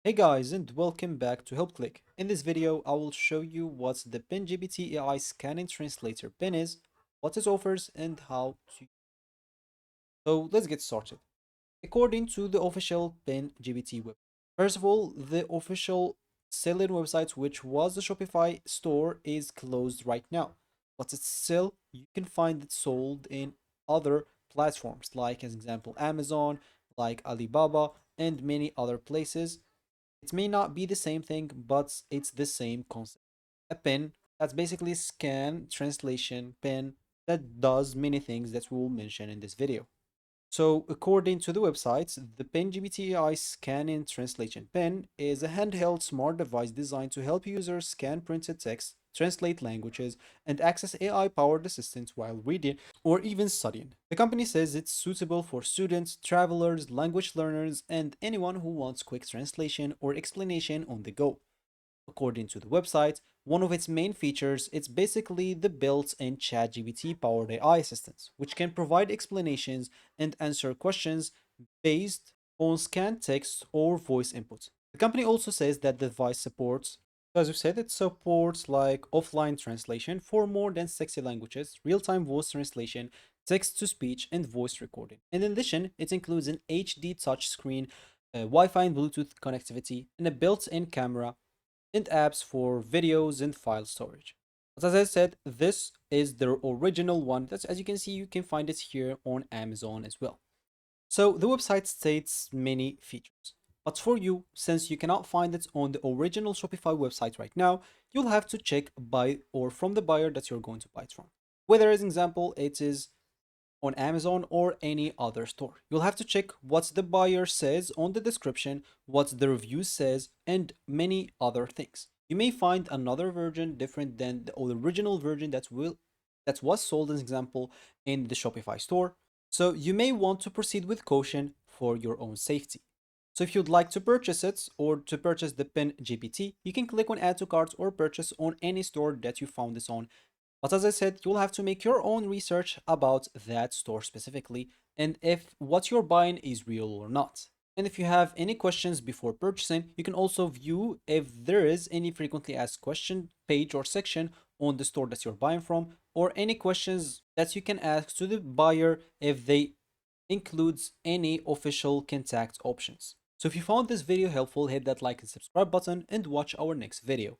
Hey guys, and welcome back to HelpClick. In this video, I will show you what the PenGPT AI Scanning Translator pen is, what it offers, and how to. So let's get started. According to the official PenGPT web, first of all, the official selling website, which was the Shopify store, is closed right now, but it's still you can find it sold in other platforms, like as example Amazon, like Alibaba, and many other places. It may not be the same thing, but it's the same concept. A pen that's basically a scan translation pen that does many things that we will mention in this video. So, according to the website, the PenGPT AI Scan and Translation Pen is a handheld smart device designed to help users scan printed text, translate languages, and access AI powered assistants while reading or even studying. The company says it's suitable for students, travelers, language learners, and anyone who wants quick translation or explanation on the go. According to the website, one of its main features is basically the built-in ChatGPT powered AI assistants, which can provide explanations and answer questions based on scanned text or voice input. The company also says that the device supports, as we said, it supports like offline translation for more than 60 languages, real-time voice translation, text-to-speech, and voice recording. In addition, it includes an HD touchscreen, Wi-Fi and Bluetooth connectivity, and a built-in camera and apps for videos and file storage. But as I said, this is the original one. That's, as you can see, you can find it here on Amazon as well. So the website states many features. But for you, since you cannot find it on the original Shopify website right now, you'll have to check by or from the buyer that you're going to buy it from. Whether, as an example, it is on Amazon or any other store. You'll have to check what the buyer says on the description, what the review says, and many other things. You may find another version different than the original version that was sold as an example in the Shopify store. So you may want to proceed with caution for your own safety. So if you'd like to purchase it or to purchase the Pen GPT, you can click on add to cart or purchase on any store that you found this on. But as I said, you'll have to make your own research about that store specifically and if what you're buying is real or not. And if you have any questions before purchasing, you can also view if there is any frequently asked question page or section on the store that you're buying from, or any questions that you can ask to the buyer if they includes any official contact options. So if you found this video helpful, hit that like and subscribe button and watch our next video.